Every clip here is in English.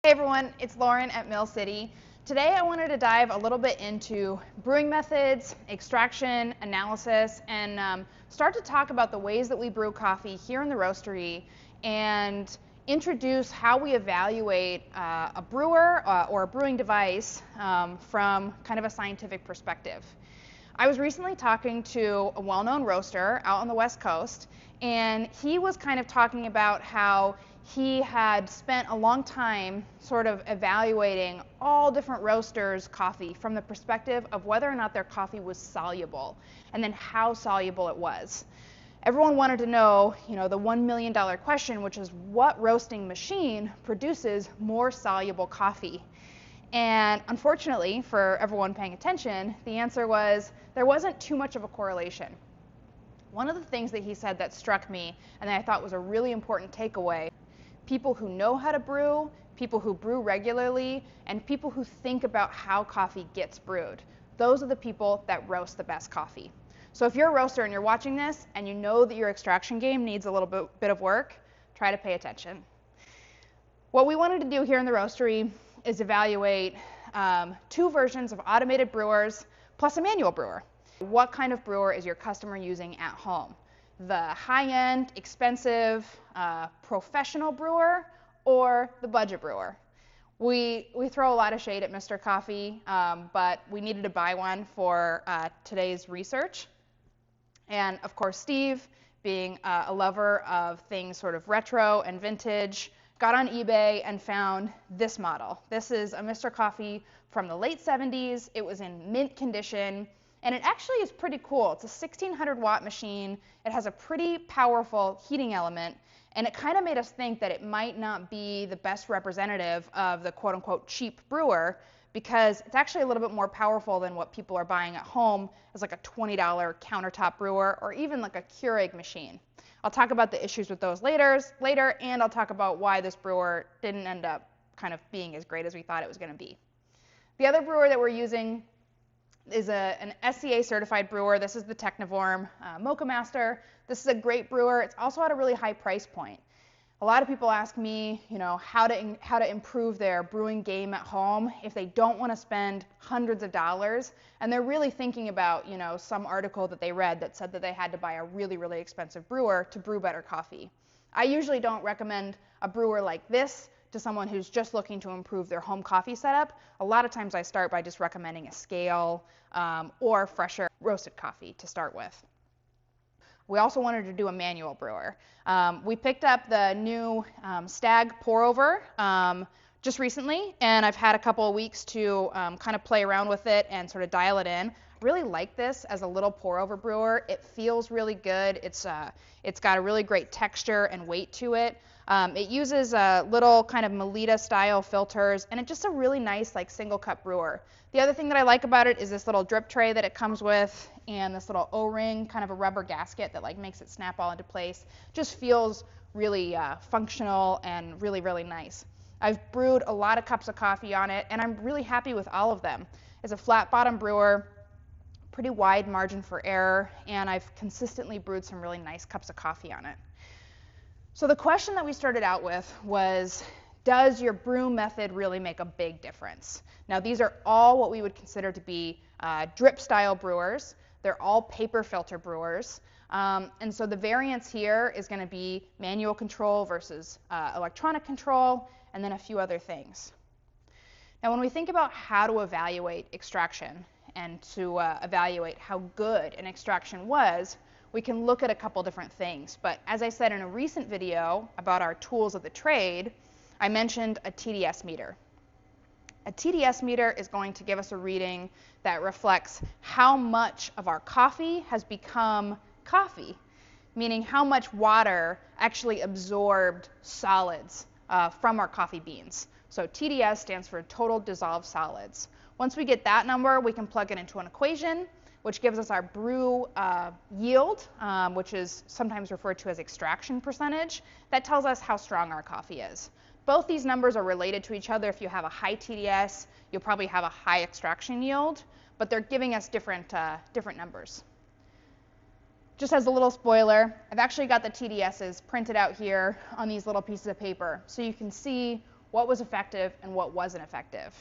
Hey everyone, it's Lauren at Mill City. Today I wanted to dive a little bit into brewing methods, extraction, analysis, and start to talk about the ways that we brew coffee here in the roastery and introduce how we evaluate a brewer or a brewing device from kind of a scientific perspective. I was recently talking to a well-known roaster out on the West Coast, and he was kind of talking about how he had spent a long time sort of evaluating all different roasters' coffee from the perspective of whether or not their coffee was soluble, and then how soluble it was. Everyone wanted to know, the $1 million question, which is what roasting machine produces more soluble coffee? And unfortunately, for everyone paying attention, the answer was there wasn't too much of a correlation. One of the things that he said that struck me and that I thought was a really important takeaway: people who know how to brew, people who brew regularly, and people who think about how coffee gets brewed. Those are the people that roast the best coffee. So if you're a roaster and you're watching this and you know that your extraction game needs a little bit of work, try to pay attention. What we wanted to do here in the roastery is evaluate two versions of automated brewers plus a manual brewer. What kind of brewer is your customer using at home? The high-end, expensive, professional brewer or the budget brewer? We throw a lot of shade at Mr. Coffee, but we needed to buy one for today's research. And of course, Steve, being a lover of things sort of retro and vintage, got on eBay and found this model. This is a Mr. Coffee from the late 70s. It was in mint condition, and it actually is pretty cool. It's a 1600 watt machine. It has a pretty powerful heating element, and it kind of made us think that it might not be the best representative of the quote unquote cheap brewer, because it's actually a little bit more powerful than what people are buying at home as like a $20 countertop brewer or even like a Keurig machine. I'll talk about the issues with those later, and I'll talk about why this brewer didn't end up kind of being as great as we thought it was going to be. The other brewer that we're using is an SCA certified brewer. This is the Technivorm Mocha Master. This is a great brewer. It's also at a really high price point. A lot of people ask me, how to improve their brewing game at home if they don't want to spend hundreds of dollars, and they're really thinking about, some article that they read that said that they had to buy a really, really expensive brewer to brew better coffee. I usually don't recommend a brewer like this to someone who's just looking to improve their home coffee setup. A lot of times I start by just recommending a scale or fresher roasted coffee to start with. We also wanted to do a manual brewer. We picked up the new Stag pour over just recently, and I've had a couple of weeks to kind of play around with it and sort of dial it in. I really like this as a little pour over brewer. It feels really good. It's got a really great texture and weight to it. It uses little kind of Melita style filters, and it's just a really nice single cup brewer. The other thing that I like about it is this little drip tray that it comes with, and this little O-ring, kind of a rubber gasket that makes it snap all into place. Just feels really functional and really, really nice. I've brewed a lot of cups of coffee on it, and I'm really happy with all of them. It's a flat bottom brewer, pretty wide margin for error, and I've consistently brewed some really nice cups of coffee on it. So the question that we started out with was, does your brew method really make a big difference? Now, these are all what we would consider to be drip style brewers. They're all paper filter brewers. And so the variance here is going to be manual control versus electronic control, and then a few other things. Now, when we think about how to evaluate extraction and to evaluate how good an extraction was, we can look at a couple different things. But as I said in a recent video about our tools of the trade, I mentioned a TDS meter. A TDS meter is going to give us a reading that reflects how much of our coffee has become coffee, meaning how much water actually absorbed solids from our coffee beans. So TDS stands for total dissolved solids. Once we get that number, we can plug it into an equation, which gives us our brew yield, which is sometimes referred to as extraction percentage. That tells us how strong our coffee is. Both these numbers are related to each other. If you have a high TDS, you'll probably have a high extraction yield, but they're giving us different numbers. Just as a little spoiler, I've actually got the TDSs printed out here on these little pieces of paper, so you can see what was effective and what wasn't effective.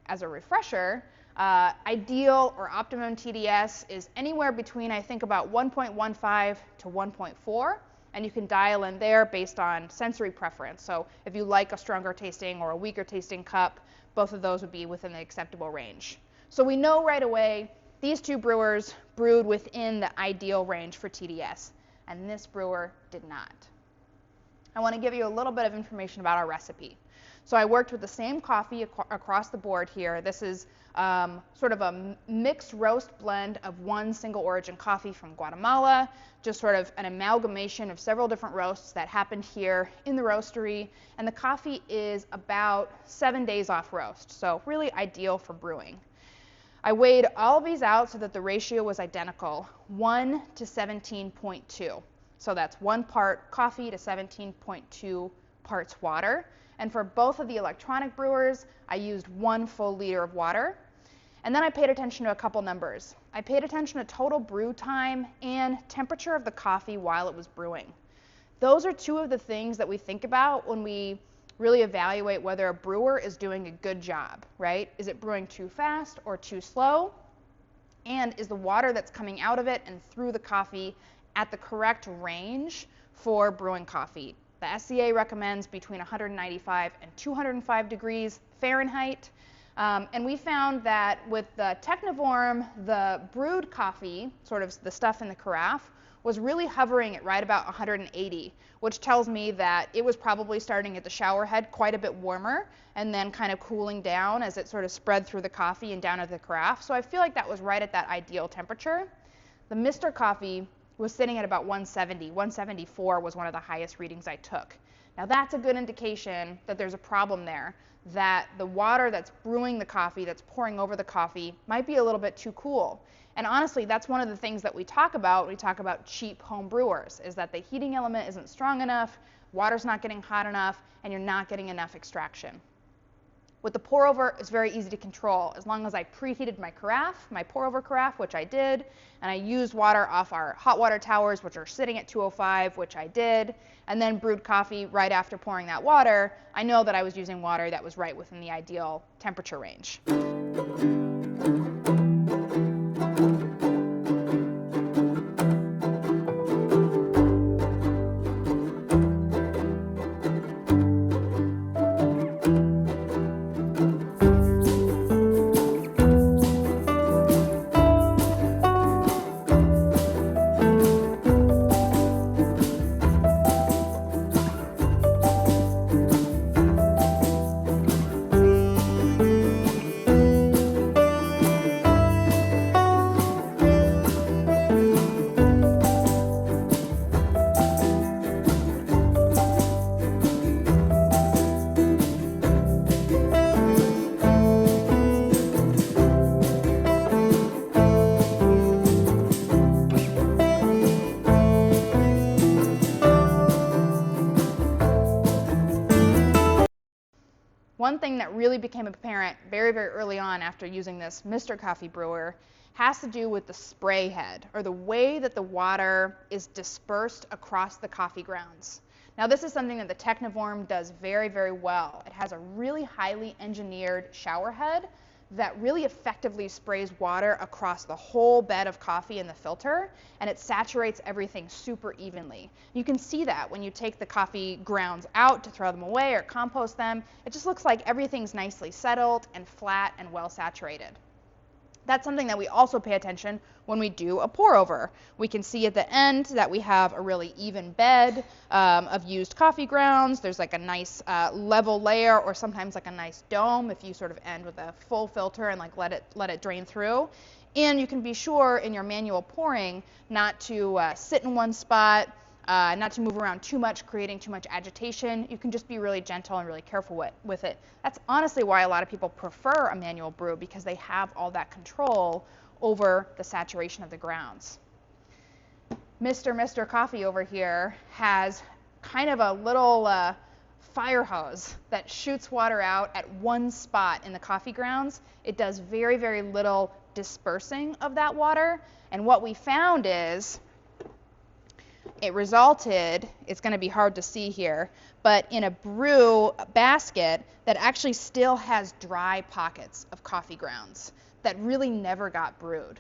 As a refresher, ideal or optimum TDS is anywhere between, I think, about 1.15 to 1.4, and you can dial in there based on sensory preference. So if you like a stronger tasting or a weaker tasting cup, both of those would be within the acceptable range. So we know right away these two brewers brewed within the ideal range for TDS, and this brewer did not. I want to give you a little bit of information about our recipe. So I worked with the same coffee across the board here. This is sort of a mixed roast blend of one single origin coffee from Guatemala, just sort of an amalgamation of several different roasts that happened here in the roastery. And the coffee is about 7 days off roast, so really ideal for brewing. I weighed all of these out so that the ratio was identical, 1 to 17.2. So that's 1 part coffee to 17.2 parts water. And for both of the electronic brewers, I used 1 full liter of water. And then I paid attention to a couple numbers. I paid attention to total brew time and temperature of the coffee while it was brewing. Those are two of the things that we think about when we really evaluate whether a brewer is doing a good job, right? Is it brewing too fast or too slow? And is the water that's coming out of it and through the coffee at the correct range for brewing coffee? The SCA recommends between 195 and 205 degrees Fahrenheit. And we found that with the Technivorm, the brewed coffee, sort of the stuff in the carafe, was really hovering at right about 180, which tells me that it was probably starting at the shower head quite a bit warmer and then kind of cooling down as it sort of spread through the coffee and down to the carafe. So I feel like that was right at that ideal temperature. The Mr. coffee was sitting at about 170. 174 was one of the highest readings I took. Now that's a good indication that there's a problem there, that the water that's brewing the coffee, that's pouring over the coffee, might be a little bit too cool. And honestly, that's one of the things that we talk about when we talk about cheap home brewers, is that the heating element isn't strong enough, water's not getting hot enough, and you're not getting enough extraction. With the pour over, it's very easy to control. As long as I preheated my carafe, my pour over carafe, which I did, and I used water off our hot water towers, which are sitting at 205, which I did, and then brewed coffee right after pouring that water, I know that I was using water that was right within the ideal temperature range. One thing that really became apparent very, very early on after using this Mr. Coffee brewer has to do with the spray head, or the way that the water is dispersed across the coffee grounds. Now this is something that the Technivorm does very, very well. It has a really highly engineered shower head that really effectively sprays water across the whole bed of coffee in the filter, and it saturates everything super evenly. You can see that when you take the coffee grounds out to throw them away or compost them. It just looks like everything's nicely settled and flat and well saturated. That's something that we also pay attention when we do a pour over. We can see at the end that we have a really even bed of used coffee grounds. There's like a nice level layer, or sometimes like a nice dome if you sort of end with a full filter and like let it drain through. And you can be sure in your manual pouring not to sit in one spot, not to move around too much, creating too much agitation. You can just be really gentle and really careful with it. That's honestly why a lot of people prefer a manual brew, because they have all that control over the saturation of the grounds. Mr. Coffee over here has kind of a little fire hose that shoots water out at one spot in the coffee grounds. It does very, very little dispersing of that water. And what we found is it resulted, it's going to be hard to see here, but in a brew basket that actually still has dry pockets of coffee grounds that really never got brewed.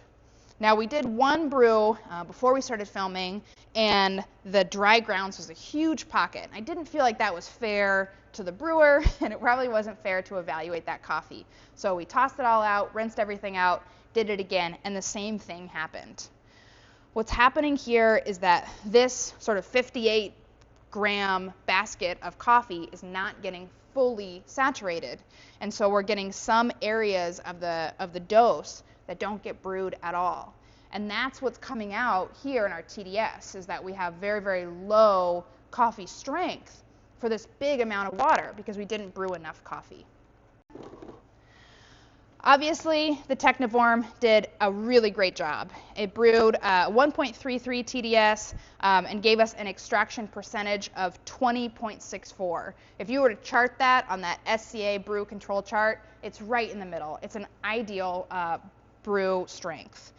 Now, we did one brew before we started filming, and the dry grounds was a huge pocket. I didn't feel like that was fair to the brewer, and it probably wasn't fair to evaluate that coffee. So we tossed it all out, rinsed everything out, did it again, and the same thing happened. What's happening here is that this sort of 58-gram basket of coffee is not getting fully saturated, and so we're getting some areas of the dose that don't get brewed at all. And that's what's coming out here in our TDS, is that we have very, very low coffee strength for this big amount of water because we didn't brew enough coffee. Obviously, the Techniform did a really great job. It brewed 1.33 TDS and gave us an extraction percentage of 20.64. If you were to chart that on that SCA brew control chart, it's right in the middle. It's an ideal brew strength.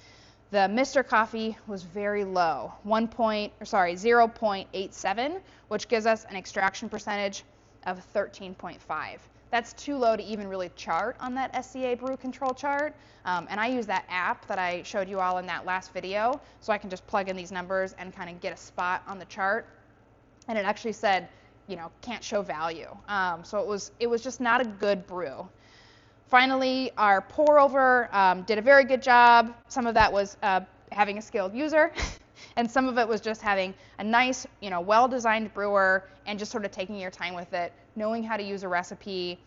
The Mr. Coffee was very low, 0.87, which gives us an extraction percentage of 13.5. That's too low to even really chart on that SCA brew control chart. And I use that app that I showed you all in that last video, so I can just plug in these numbers and kind of get a spot on the chart. And it actually said, you know, can't show value. So it was just not a good brew. Finally, our pour over did a very good job. Some of that was having a skilled user, and some of it was just having a nice, you know, well-designed brewer and just sort of taking your time with it, knowing how to use a recipe,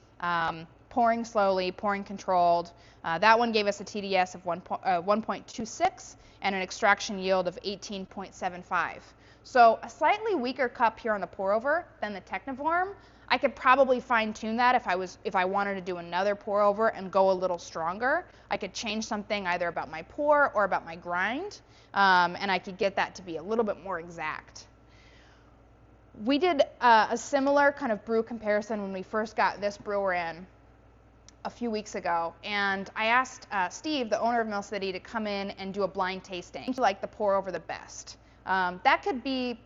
pouring slowly, pouring controlled. That one gave us a TDS of 1.26 and an extraction yield of 18.75. So a slightly weaker cup here on the pour over than the Techniform. I could probably fine-tune that if I wanted to do another pour over and go a little stronger. I could change something either about my pour or about my grind, and I could get that to be a little bit more exact. We did a similar kind of brew comparison when we first got this brewer in a few weeks ago, and I asked Steve, the owner of Mill City, to come in and do a blind tasting. He liked the pour over the best. That could be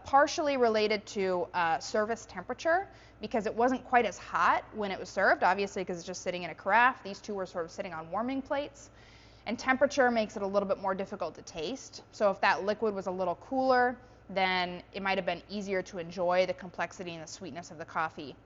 partially related to service temperature, because it wasn't quite as hot when it was served, obviously because it's just sitting in a carafe. These two were sort of sitting on warming plates. And temperature makes it a little bit more difficult to taste. So if that liquid was a little cooler, then it might have been easier to enjoy the complexity and the sweetness of the coffee.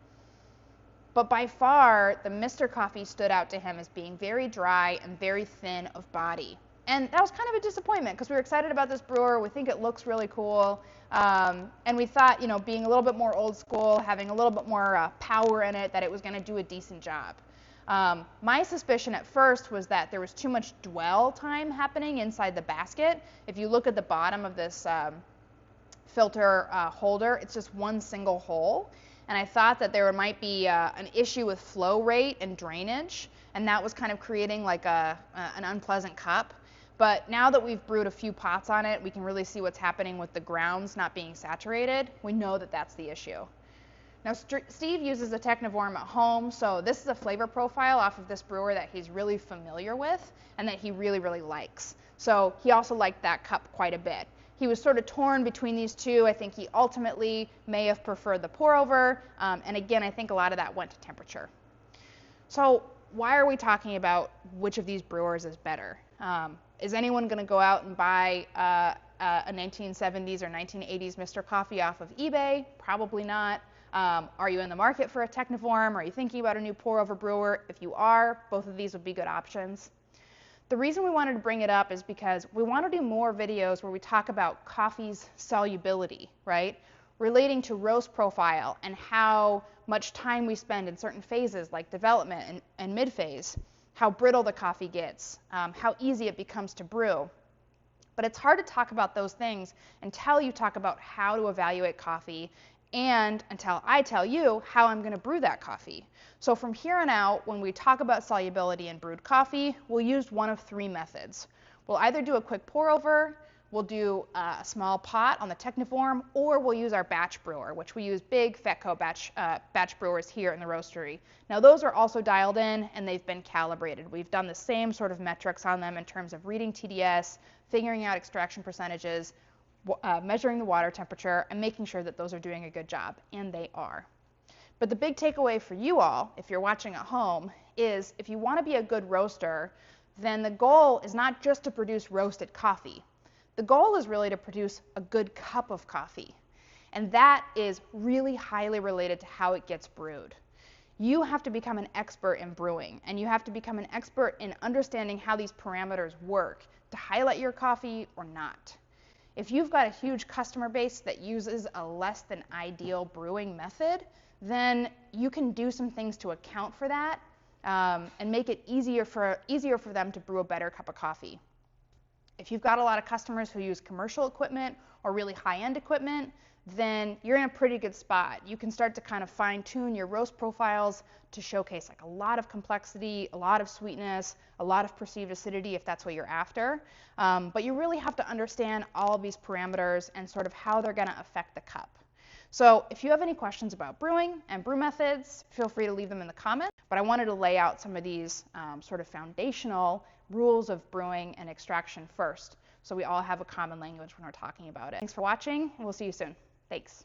But by far, the Mr. Coffee stood out to him as being very dry and very thin of body. And that was kind of a disappointment because we were excited about this brewer. We think it looks really cool. And we thought, you know, being a little bit more old school, having a little bit more power in it, that it was going to do a decent job. My suspicion at first was that there was too much dwell time happening inside the basket. If you look at the bottom of this filter holder, it's just one single hole. And I thought that there might be an issue with flow rate and drainage, and that was kind of creating like an unpleasant cup. But now that we've brewed a few pots on it, we can really see what's happening with the grounds not being saturated. We know that that's the issue. Now, Steve uses a Techniform at home, so this is a flavor profile off of this brewer that he's really familiar with and that he really, really likes. So he also liked that cup quite a bit. He was sort of torn between these two. I think he ultimately may have preferred the pour over, and again, I think a lot of that went to temperature. So why are we talking about which of these brewers is better? Is anyone going to go out and buy a 1970s or 1980s Mr. Coffee off of eBay? Probably not. Are you in the market for a Techniform? Are you thinking about a new pour-over brewer? If you are, both of these would be good options. The reason we wanted to bring it up is because we want to do more videos where we talk about coffee's solubility, right? Relating to roast profile and how much time we spend in certain phases like development and mid-phase, how brittle the coffee gets, how easy it becomes to brew. But it's hard to talk about those things until you talk about how to evaluate coffee and until I tell you how I'm going to brew that coffee. So from here on out, when we talk about solubility in brewed coffee, we'll use one of three methods. We'll either do a quick pour over, we'll do a small pot on the Techniform, or we'll use our batch brewer, which we use big Fetco batch brewers here in the roastery. Now those are also dialed in and they've been calibrated. We've done the same sort of metrics on them in terms of reading TDS, figuring out extraction percentages. measuring the water temperature, and making sure that those are doing a good job, and they are. But the big takeaway for you all, if you're watching at home, is if you want to be a good roaster, then the goal is not just to produce roasted coffee. The goal is really to produce a good cup of coffee. And that is really highly related to how it gets brewed. You have to become an expert in brewing, and you have to become an expert in understanding how these parameters work to highlight your coffee or not. If you've got a huge customer base that uses a less than ideal brewing method, then you can do some things to account for that and make it easier for them to brew a better cup of coffee. If you've got a lot of customers who use commercial equipment or really high-end equipment, then you're in a pretty good spot. You can start to kind of fine-tune your roast profiles to showcase like a lot of complexity, a lot of sweetness, a lot of perceived acidity if that's what you're after. But you really have to understand all of these parameters and sort of how they're going to affect the cup. So if you have any questions about brewing and brew methods, feel free to leave them in the comments. But I wanted to lay out some of these sort of foundational rules of brewing and extraction first, so we all have a common language when we're talking about it. Thanks for watching, and we'll see you soon. Thanks.